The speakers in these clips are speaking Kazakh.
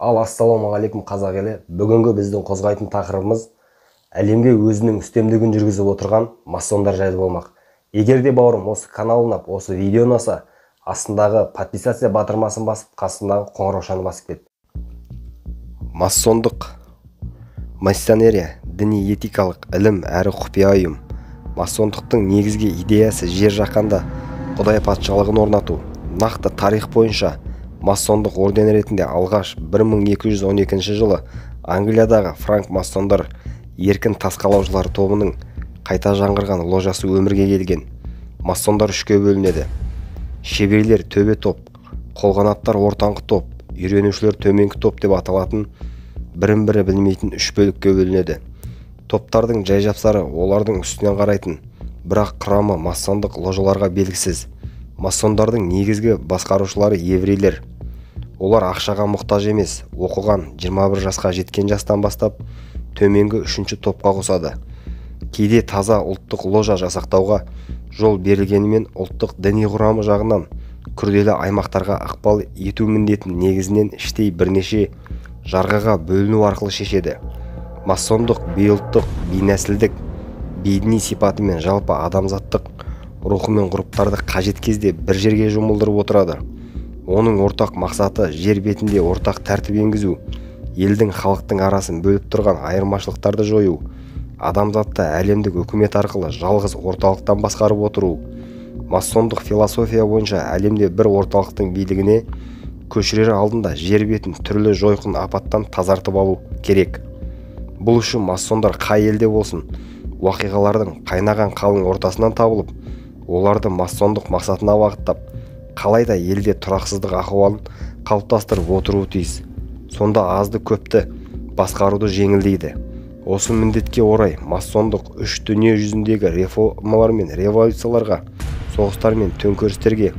Ассалаумағалейкум қазақ елі. Бүгінгі біздің қозғайтын тақырыбымыз әлемге өзінің үстемдігін жүргізіп отырған масондар жайлы болмақ. Егер де бауырым осы канал ұнап, осы видео ұнаса, астындағы подписация батырмасын басып, қасындағы қоңыраушаны басып кет. Масондық масонерия діни этикалық ілім әрі құпия ұйым. Масондықтың негізгі идеясы жер жаһанда Құдай патшалығын орнату. Нақты тарих бойынша масондық орден ретінде алғаш 1212 жылы Англиядағы франк масондар еркін тасқалаушылар тобының қайта жаңғырған ложасы өмірге келген. Масондар үшке бөлінеді. Шеберлер төбе топ, қолғанаттар ортаңғы топ, үйренушілер төменгі топ деп аталатын бірін-бірі білмейтін үш бөлікке бөлінеді. Топтардың жай-жапсары олардың үстінен қарайтын, бірақ құрамы масондық ложаларға белгісіз. Масондардың негізгі басқарушылары еврейлер. Олар ақшаға мұқтаж емес, оқыған 21 жасқа жеткен жастан бастап төменгі үшінші топқа қосады. Кейде таза ұлттық ложа жасақтауға жол берілгенімен ұлттық діни құрамы жағынан күрделі аймақтарға ықпал ету міндетін негізінен іштей бірнеше жарғыға бөліну арқылы шешеді. Масондық бейұлттық, бейнәсілдік, бейдіни сипатымен жалпы адамзаттық рухы мен ғұрыптарды қажет кезде бір жерге жұмылдырып отырады. Оның ортақ мақсаты жер бетінде ортақ тәртіп енгізу, елдің халықтың арасын бөліп тұрған айырмашылықтарды жою, адамзатты әлемдік үкімет арқылы жалғыз орталықтан басқарып отыру. Масондық философия бойынша әлемде бір орталықтың билігіне көшірер алдында жер бетін түрлі жойқын апаттан тазартып алу керек. Бұл үшін масондар қай елде болсын, уақиғалардың қайнаған қалың ортасынан табылып, оларды масондық мақсатына бағыттап, қалайда елде тұрақсыздық ахуалын қалыптастырып отыруы тиіс. Сонда азды көпті басқаруды жеңілдейді. Осы міндетке орай масондық үш дүние жүзіндегі реформалар мен революцияларға, соғыстар мен төңкерістерге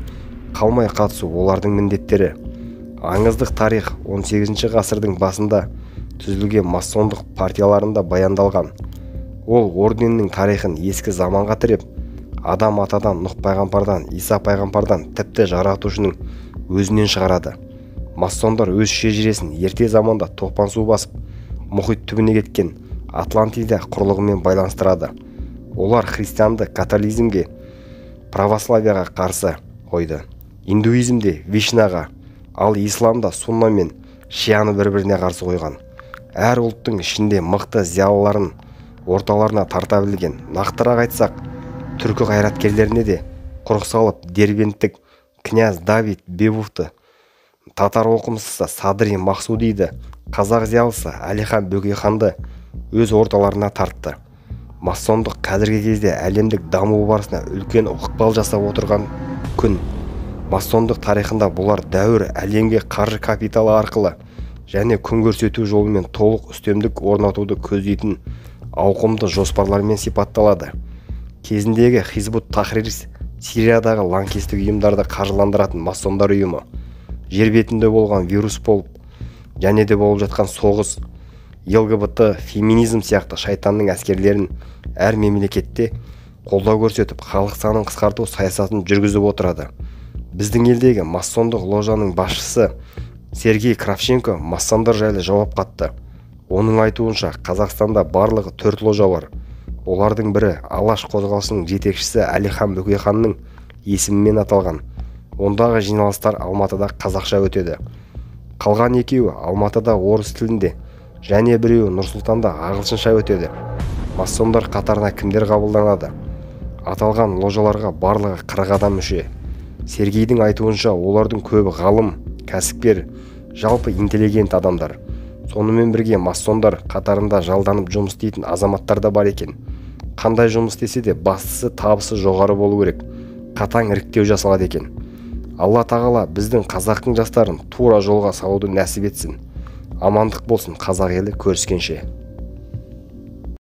қалмай қатысу олардың міндеттері. Аңыздық тарих 18 ғасырдың басында түзілген масондық партияларында баяндалған. Ол орденнің тарихын ескі заманға тіреп, адам атадан, Нұх пайғамбардан, Иса пайғамбардан тіпті жаратушының өзінен шығарады. Масондар өз шежіресін ерте заманда топан су басып, мұхит түбіне кеткен Атлантида құрлығымен байланыстырады. Олар христианды католизмге, православияға қарсы қойды. Индуизмде Вишнаға, ал исламда Сунна мен Шияны бір-біріне қарсы қойған. Әр ұлттың ішінде мықты зиялыларын орталарына тарта білген. Нақтырақ айтсақ, түркі қайраткерлеріне де құрық салып Дербенттік князь Давид Бебувті, татар оқымыстысы Садри Мақсудиді, қазақ зиялысы Әлихан Бөкейханды өз орталарына тартты. Масондық қазіргі кезде әлемдік даму барысына үлкен ықпал жасап отырған күн. Масондық тарихында бұлар дәуір әлемге қаржы капиталы арқылы және күн көрсету жолымен толық үстемдік орнатуды көздейтін ауқымды жоспарлармен сипатталады. Кезіндегі Хизбут Тахрир Сириядағы лаңкестік ұйымдарды қаржыландыратын масондар ұйымы, жер бетінде болған вирус болып, және де болып жатқан соғыс, ЛГБТ, феминизм сияқты шайтанның әскерлерін әр мемлекетте қолдау көрсетіп, халық санын қысқарту саясатын жүргізіп отырады. Біздің елдегі масондық ложаның басшысы Сергей Кравченко масондар жайлы жауап қатты. Оның айтуынша, Қазақстанда барлығы 4 ложа бар. Олардың бірі Алаш қозғалысының жетекшісі Әлихан Бөкейханның есімімен аталған. Ондағы жиналыстар Алматыда қазақша өтеді. Қалған екеуі Алматыда орыс тілінде, және біреуі Нұр-Сұлтанда ағылшынша өтеді. Масондар қатарына кімдер қабылданады? Аталған ложаларға барлығы 40 адам мүше. Сергейдің айтуынша, олардың көбі ғалым, кәсіпкер, жалпы интеллигент адамдар. Сонымен бірге масондар қатарында жалданып жұмыс істейтін азаматтар да бар екен. Қандай жұмыс істесе де бастысы табысы жоғары болу керек. Қатаң іріктеу жасалады екен. Алла тағала біздің қазақтың жастарын тура жолға салуды нәсіп етсін. Амандық болсын қазақ елі, көріскенше.